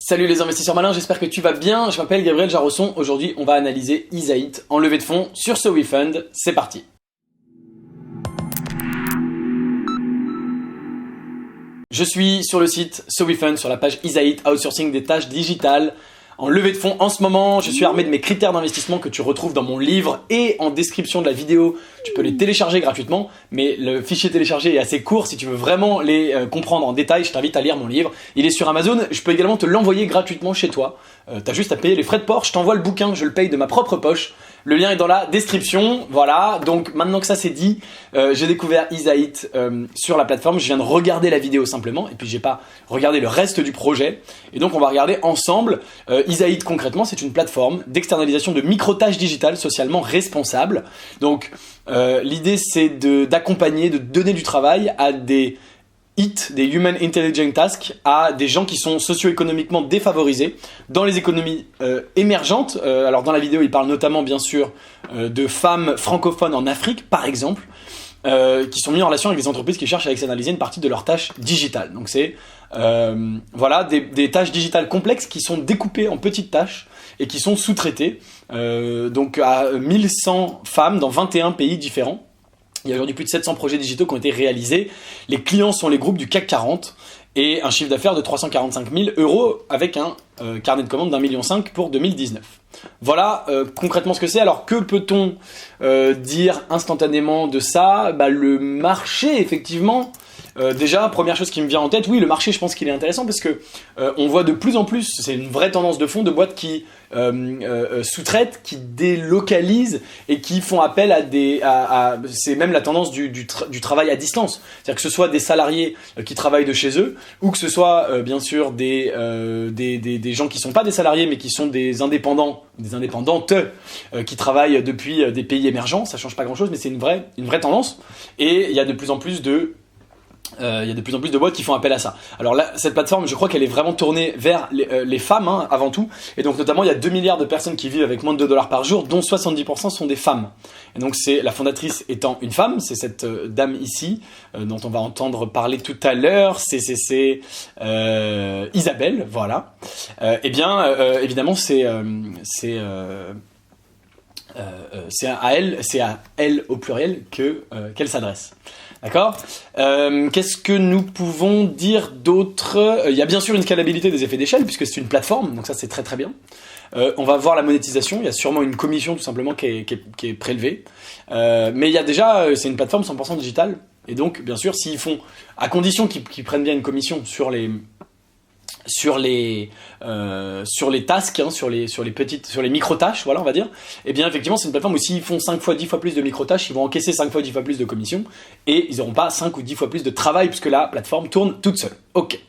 Salut les investisseurs malins, j'espère que tu vas bien. Je m'appelle Gabriel Jarosson. Aujourd'hui, on va analyser Easyit en levée de fonds sur ce WeFund. C'est parti. Je suis sur le site SoWeFund, sur la page Easyit, outsourcing des tâches digitales. En levée de fonds en ce moment, je suis armé de mes critères d'investissement que tu retrouves dans mon livre et en description de la vidéo. Tu peux les télécharger gratuitement, mais le fichier téléchargé est assez court. Si tu veux vraiment les comprendre en détail, je t'invite à lire mon livre. Il est sur Amazon, je peux également te l'envoyer gratuitement chez toi. T'as juste à payer les frais de port, je t'envoie le bouquin, je le paye de ma propre poche. Le lien est dans la description, voilà. Donc maintenant que ça c'est dit, j'ai découvert Easyit sur la plateforme. Je viens de regarder la vidéo simplement, et puis j'ai pas regardé le reste du projet. Et donc on va regarder ensemble. Easyit concrètement, c'est une plateforme d'externalisation de micro-tâches digitales socialement responsables. Donc l'idée c'est d'accompagner, de donner du travail à des des Human Intelligent Tasks, à des gens qui sont socio-économiquement défavorisés dans les économies émergentes. Alors dans la vidéo, il parle notamment bien sûr de femmes francophones en Afrique, par exemple, qui sont mis en relation avec des entreprises qui cherchent à externaliser une partie de leurs tâches digitales. Donc c'est voilà, des tâches digitales complexes qui sont découpées en petites tâches et qui sont sous-traitées donc à 1100 femmes dans 21 pays différents. Il y a aujourd'hui plus de 700 projets digitaux qui ont été réalisés. Les clients sont les groupes du CAC 40 et un chiffre d'affaires de 345 000 € avec un carnet de commandes d'1,5 million pour 2019. Voilà concrètement ce que c'est. Alors que peut-on dire instantanément de ça ? Le marché, effectivement, déjà, première chose qui me vient en tête, oui, le marché, je pense qu'il est intéressant parce que on voit de plus en plus, c'est une vraie tendance de fond, de boîtes qui sous-traitent, qui délocalisent et qui font appel à c'est même la tendance du travail à distance. C'est-à-dire que ce soit des salariés qui travaillent de chez eux ou que ce soit bien sûr des gens qui sont pas des salariés mais qui sont des indépendants, des indépendantes qui travaillent depuis des pays émergents. Ça change pas grand-chose, mais c'est une vraie tendance. Et il y a de plus en plus de boîtes qui font appel à ça. Alors là, cette plateforme, je crois qu'elle est vraiment tournée vers les femmes avant tout. Et donc notamment, il y a 2 milliards de personnes qui vivent avec moins de $2 par jour, dont 70% sont des femmes. Et donc c'est la fondatrice étant une femme, c'est cette dame ici, dont on va entendre parler tout à l'heure, c'est Isabelle, voilà. Évidemment, c'est à elle au pluriel qu'elle s'adresse. D'accord ? Qu'est-ce que nous pouvons dire d'autre ? Il y a bien sûr une scalabilité des effets d'échelle puisque c'est une plateforme, donc ça c'est très très bien. On va voir la monétisation, il y a sûrement une commission tout simplement qui est prélevée. Mais il y a déjà, c'est une plateforme 100% digitale, et donc bien sûr s'ils font, à condition qu'ils prennent bien une commission sur les tasks, sur les micro-tâches, voilà, on va dire, et bien effectivement c'est une plateforme où s'ils font 5 fois 10 fois plus de micro-tâches, ils vont encaisser 5 fois 10 fois plus de commissions, et ils n'auront pas 5 ou 10 fois plus de travail, puisque la plateforme tourne toute seule. Ok.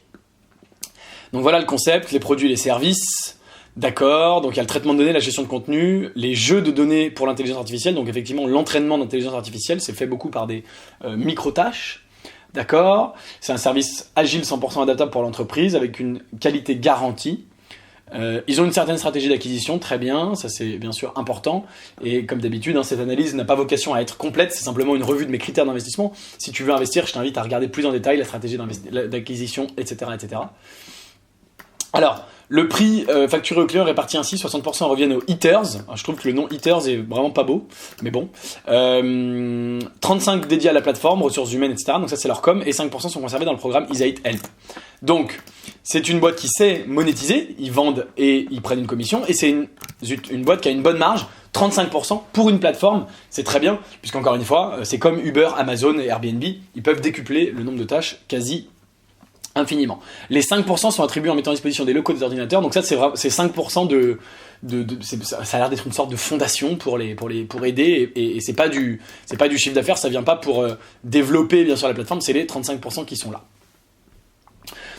Donc voilà le concept, les produits, les services, d'accord, donc il y a le traitement de données, la gestion de contenu, les jeux de données pour l'intelligence artificielle, donc effectivement l'entraînement d'intelligence artificielle, c'est fait beaucoup par des micro-tâches. D'accord, c'est un service agile 100% adaptable pour l'entreprise avec une qualité garantie. Ils ont une certaine stratégie d'acquisition, très bien, ça c'est bien sûr important. Et comme d'habitude, cette analyse n'a pas vocation à être complète, c'est simplement une revue de mes critères d'investissement. Si tu veux investir, je t'invite à regarder plus en détail la stratégie d'acquisition, etc., etc. Alors, le prix facturé aux clients est réparti ainsi, 60% reviennent aux Eaters. Je trouve que le nom Eaters est vraiment pas beau, mais bon. 35 dédiés à la plateforme, ressources humaines, etc. Donc ça c'est leur com, et 5% sont conservés dans le programme Easyit Help. Donc, c'est une boîte qui sait monétiser, ils vendent et ils prennent une commission, et c'est une boîte qui a une bonne marge, 35% pour une plateforme, c'est très bien, puisqu'encore une fois, c'est comme Uber, Amazon et Airbnb, ils peuvent décupler le nombre de tâches quasi infiniment. Les 5% sont attribués en mettant à disposition des locaux des ordinateurs, donc ça c'est 5% ça a l'air d'être une sorte de fondation pour aider, et c'est pas du chiffre d'affaires, ça vient pas pour développer bien sûr la plateforme, c'est les 35% qui sont là.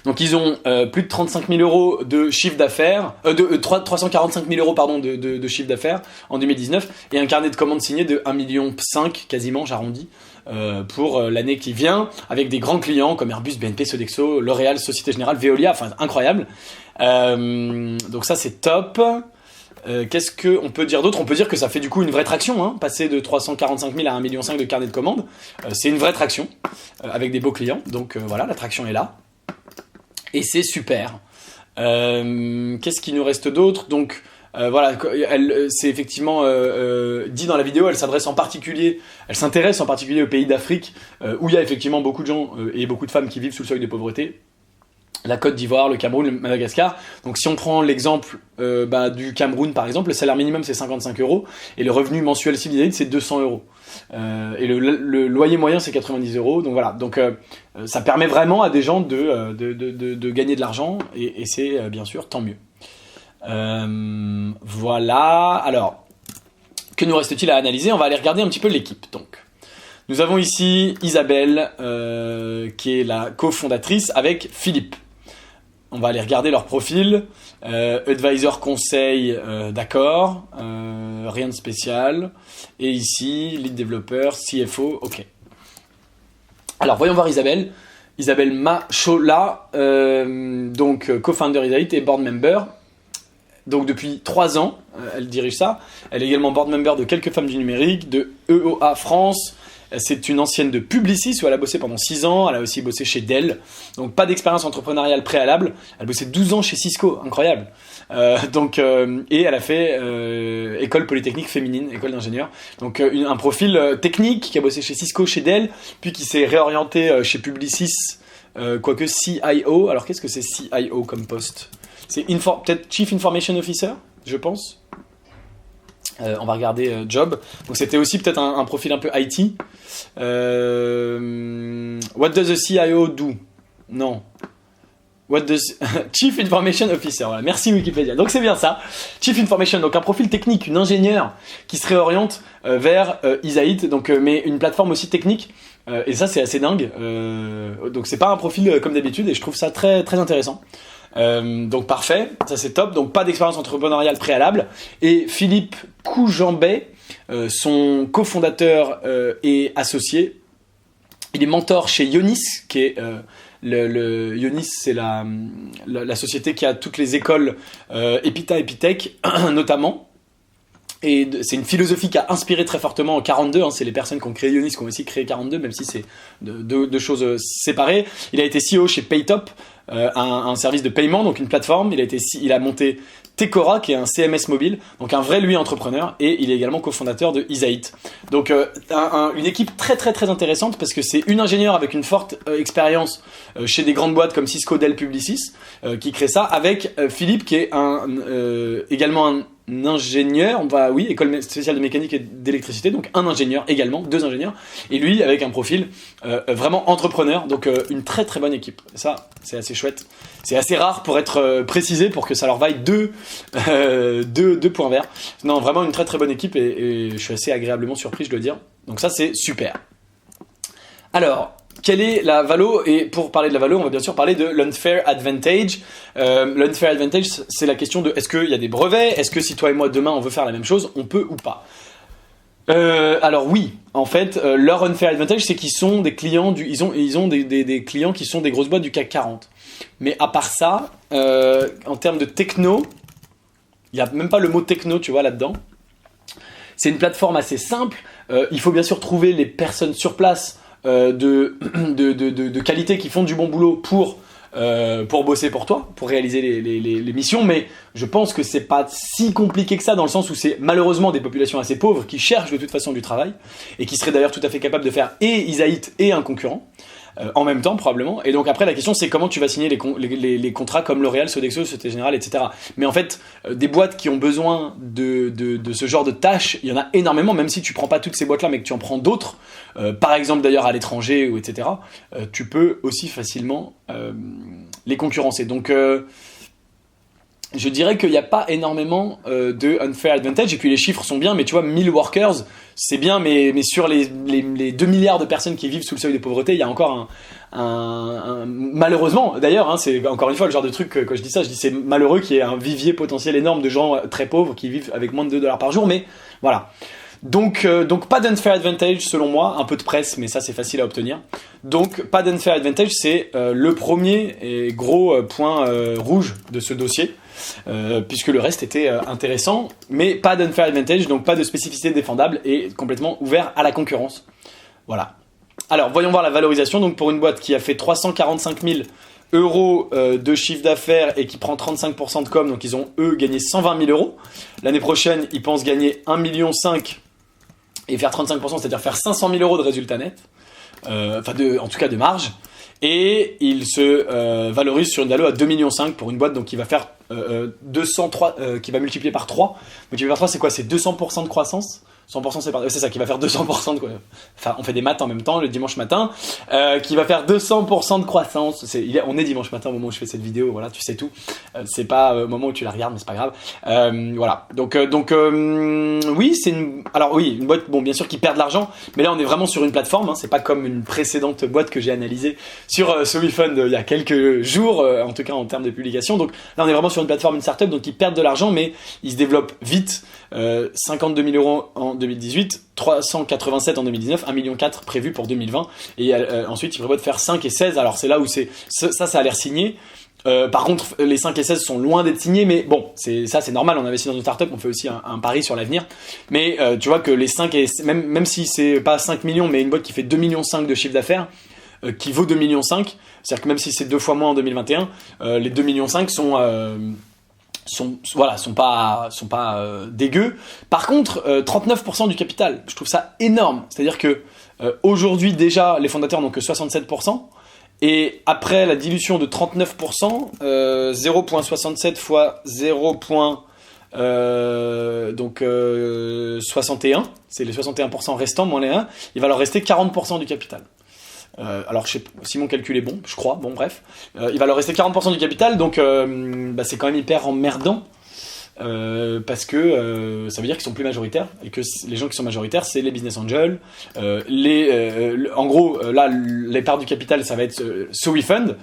Donc ils ont plus de 35 000 € de chiffre d'affaires, 345 000 € de chiffre d'affaires en 2019, et un carnet de commandes signé de 1,5 million quasiment, j'arrondis, pour l'année qui vient, avec des grands clients comme Airbus, BNP, Sodexo, L'Oréal, Société Générale, Veolia, enfin incroyable. Donc ça c'est top. Qu'est-ce qu'on peut dire d'autre ? On peut dire que ça fait du coup une vraie traction, passer de 345 000 à 1,5 million de carnet de commandes. C'est une vraie traction, avec des beaux clients, donc voilà, la traction est là. Et c'est super. Qu'est-ce qui nous reste d'autre? Donc voilà, c'est effectivement dit dans la vidéo, elle s'intéresse en particulier aux pays d'Afrique où il y a effectivement beaucoup de gens et beaucoup de femmes qui vivent sous le seuil de pauvreté. La Côte d'Ivoire, le Cameroun, le Madagascar. Donc si on prend l'exemple du Cameroun par exemple, le salaire minimum c'est 55 € et le revenu mensuel civilisé c'est 200 €. Et le loyer moyen c'est 90 €. Donc voilà, donc ça permet vraiment à des gens de gagner de l'argent et c'est bien sûr tant mieux. Voilà, alors que nous reste-t-il à analyser? On va aller regarder un petit peu l'équipe. Donc nous avons ici Isabelle qui est la cofondatrice avec Philippe. On va aller regarder leur profil. Advisor conseil, d'accord, rien de spécial. Et ici, lead développeur, CFO, ok. Alors voyons voir Isabelle. Isabelle Machola, donc co-founder Isaït et board member. Donc depuis 3 ans, elle dirige ça. Elle est également board member de quelques femmes du numérique, de EOA France. C'est une ancienne de Publicis où elle a bossé pendant 6 ans. Elle a aussi bossé chez Dell. Donc pas d'expérience entrepreneuriale préalable. Elle a bossé 12 ans chez Cisco, incroyable. Et elle a fait école polytechnique féminine, école d'ingénieur. Donc un profil technique qui a bossé chez Cisco, chez Dell, puis qui s'est réorienté chez Publicis, quoique CIO. Alors qu'est-ce que c'est CIO comme poste? C'est peut-être Chief Information Officer, je pense. On va regarder job. Donc c'était aussi peut-être un profil un peu IT. What does a CIO do? Non. What does Chief Information Officer? Voilà. Merci Wikipédia. Donc c'est bien ça. Chief Information. Donc un profil technique, une ingénieure qui se réoriente vers Isaït. Donc mais une plateforme aussi technique. Et ça c'est assez dingue. Donc c'est pas un profil comme d'habitude et je trouve ça très très intéressant. Donc parfait, ça c'est top. Donc pas d'expérience entrepreneuriale préalable. Et Philippe Coujambet, son cofondateur et associé, il est mentor chez Ionis, qui est Ionis, c'est la société qui a toutes les écoles Epita, Epitech notamment. Et c'est une philosophie qui a inspiré très fortement en 42, hein, c'est les personnes qui ont créé Ionis qui ont aussi créé 42, même si c'est deux choses séparées. Il a été CEO chez Paytop, un service de paiement, donc une plateforme. Il a monté Tecora, qui est un CMS mobile, donc un vrai entrepreneur, et il est également cofondateur de Isaït. Donc une équipe très très très intéressante parce que c'est une ingénieure avec une forte expérience chez des grandes boîtes comme Cisco, Dell, Publicis qui crée ça, avec Philippe qui est également un ingénieur, école spéciale de mécanique et d'électricité, donc un ingénieur également, 2 ingénieurs, et lui avec un profil vraiment entrepreneur, donc une très très bonne équipe. Ça, c'est assez chouette. C'est assez rare pour être précisé, pour que ça leur vaille deux points verts. Non, vraiment une très très bonne équipe et je suis assez agréablement surpris, je dois dire. Donc ça, c'est super. Alors, quelle est la valo? Et pour parler de la valo, on va bien sûr parler de l'unfair advantage. L'unfair advantage, c'est la question de est-ce qu'il y a des brevets? Est-ce que si toi et moi demain on veut faire la même chose, on peut ou pas? Alors oui, en fait, leur unfair advantage, c'est qu'ils sont des clients ils ont des clients qui sont des grosses boîtes du CAC 40. Mais à part ça, en termes de techno, il n'y a même pas le mot techno, tu vois, là-dedans. C'est une plateforme assez simple. Il faut bien sûr trouver les personnes sur place de qualité qui font du bon boulot pour bosser pour toi, pour réaliser les missions, mais je pense que c'est pas si compliqué que ça, dans le sens où c'est malheureusement des populations assez pauvres qui cherchent de toute façon du travail et qui seraient d'ailleurs tout à fait capables de faire et Isaït et un concurrent en même temps probablement. Et donc après la question c'est comment tu vas signer les contrats comme L'Oréal, Sodexo, Société Générale, etc. Mais en fait des boîtes qui ont besoin de ce genre de tâches, il y en a énormément, même si tu prends pas toutes ces boîtes là mais que tu en prends d'autres, par exemple d'ailleurs à l'étranger ou etc. Tu peux aussi facilement les concurrencer. Donc je dirais qu'il n'y a pas énormément de unfair advantage, et puis les chiffres sont bien, mais tu vois, 1000 workers, c'est bien, mais sur les 2 milliards de personnes qui vivent sous le seuil de pauvreté, il y a encore malheureusement, d'ailleurs, hein, c'est encore une fois le genre de truc que quand je dis ça, je dis c'est malheureux qu'il y ait un vivier potentiel énorme de gens très pauvres qui vivent avec moins de $2 par jour, mais voilà. Donc pas d'unfair advantage selon moi, un peu de presse, mais ça c'est facile à obtenir. Donc pas d'unfair advantage, c'est le premier et gros point rouge de ce dossier, puisque le reste était intéressant, mais pas d'unfair advantage, donc pas de spécificité défendable et complètement ouvert à la concurrence. Voilà. Alors voyons voir la valorisation. Donc pour une boîte qui a fait 345 000 euros de chiffre d'affaires et qui prend 35% de com, donc ils ont eux gagné 120 000 euros. L'année prochaine, ils pensent gagner 1,5 million et faire 35%, c'est-à-dire faire 500 000 euros de résultat net, en tout cas de marge. Et il se valorise sur une valo à 2,5 millions pour une boîte donc qui va faire 203, qui va multiplier par 3. Multiplier par 3, c'est quoi? C'est 200% de croissance. 100% c'est ça qui va faire 200% de quoi. Enfin, on fait des maths en même temps le dimanche matin, qui va faire 200% de croissance. On est dimanche matin au moment où je fais cette vidéo, voilà, tu sais tout. C'est pas au moment où tu la regardes, mais c'est pas grave. Voilà. Donc oui, une boîte, bon, bien sûr, qui perd de l'argent, mais là on est vraiment sur une plateforme. Hein, c'est pas comme une précédente boîte que j'ai analysée sur SoWeFund il y a quelques jours, en tout cas en termes de publication. Donc là on est vraiment sur une plateforme, une startup, donc ils perdent de l'argent, mais ils se développent vite. 52 000 euros en 2018, 387 en 2019, 1,4 million prévu pour 2020, et ensuite ils prévoient de faire 5 et 16, alors c'est là où ça a l'air signé. Par contre, les 5 et 16 sont loin d'être signés, mais bon, c'est normal, on investit dans une startup, on fait aussi un pari sur l'avenir, mais tu vois que les 5 et même si c'est pas 5 millions, mais une boîte qui fait 2,5 millions de chiffre d'affaires, qui vaut 2,5 millions, c'est-à-dire que même si c'est 2 fois moins en 2021, les 2,5 millions sont pas dégueux. Par contre, 39% du capital, je trouve ça énorme. C'est-à-dire que aujourd'hui déjà, les fondateurs n'ont que 67%, et après la dilution de 39%, 0,67 fois 61, c'est les 61% restants moins les 1, il va leur rester 40% du capital. Alors si mon calcul est bon, je crois, bon bref, il va leur rester 40% du capital, donc c'est quand même hyper emmerdant, parce que ça veut dire qu'ils sont plus majoritaires, et que les gens qui sont majoritaires, c'est les business angels, en gros, là, les parts du capital, ça va être SoWeFund,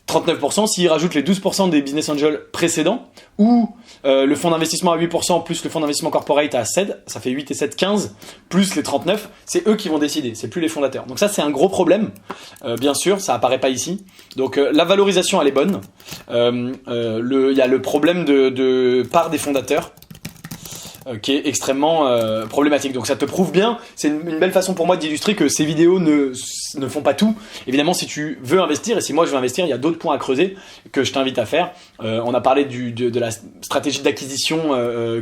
39%, s'ils rajoutent les 12% des business angels précédents, ou le fonds d'investissement à 8%, plus le fonds d'investissement corporate à 7, ça fait 8 et 7, 15, plus les 39, c'est eux qui vont décider, c'est plus les fondateurs. Donc ça, c'est un gros problème, bien sûr, ça apparaît pas ici. Donc la valorisation, elle est bonne. Il y a le problème de part des fondateurs, qui est extrêmement problématique. Donc ça te prouve bien, c'est une belle façon pour moi d'illustrer que ces vidéos ne font pas tout. Évidemment, si tu veux investir, et si moi je veux investir, il y a d'autres points à creuser que je t'invite à faire. On a parlé de la stratégie d'acquisition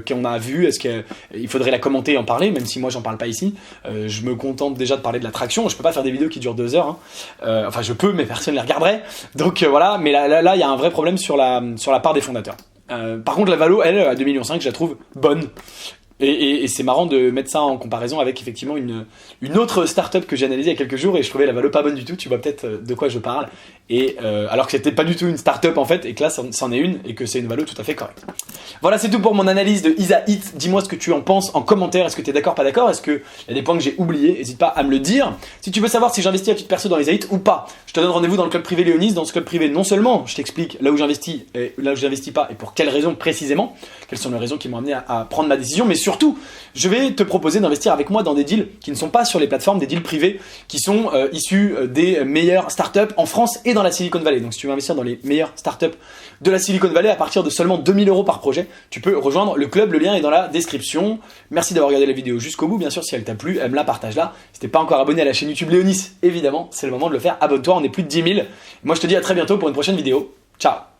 qu'on a vue. Est-ce qu'il faudrait la commenter et en parler, même si moi j'en parle pas ici. Je me contente déjà de parler de la traction. Je peux pas faire des vidéos qui durent 2 heures. Hein. Enfin, je peux, mais personne ne les regarderait. Donc voilà, mais là, il y a un vrai problème sur la part des fondateurs. Par contre, la valo, elle, à 2,5 millions, je la trouve bonne. Et c'est marrant de mettre ça en comparaison avec effectivement une autre startup que j'ai analysée il y a quelques jours et je trouvais la valo pas bonne du tout. Tu vois peut-être de quoi je parle. Et alors que c'était pas du tout une startup en fait, et que là c'en est une et que c'est une valo tout à fait correcte. Voilà, c'est tout pour mon analyse de IsaHit. Dis-moi ce que tu en penses en commentaire. Est-ce que tu es d'accord, pas d'accord? Est-ce qu'il y a des points que j'ai oubliés? N'hésite pas à me le dire. Si tu veux savoir si j'investis à titre perso dans IsaHit ou pas, je te donne rendez-vous dans le club privé Léonis. Dans ce club privé, non seulement je t'explique là où j'investis et là où j'investis pas et pour quelles raisons précisément, quelles sont les raisons qui m'ont amené à prendre ma décision, mais surtout, je vais te proposer d'investir avec moi dans des deals qui ne sont pas sur les plateformes, des deals privés qui sont issus des meilleures startups en France et dans la Silicon Valley. Donc si tu veux investir dans les meilleures startups de la Silicon Valley à partir de seulement 2 000 € par projet, tu peux rejoindre le club, le lien est dans la description. Merci d'avoir regardé la vidéo jusqu'au bout, bien sûr, si elle t'a plu, aime-la, partage-la. Si t'es pas encore abonné à la chaîne YouTube Léonis, évidemment, c'est le moment de le faire, abonne-toi, on est plus de 10 000. Moi je te dis à très bientôt pour une prochaine vidéo. Ciao.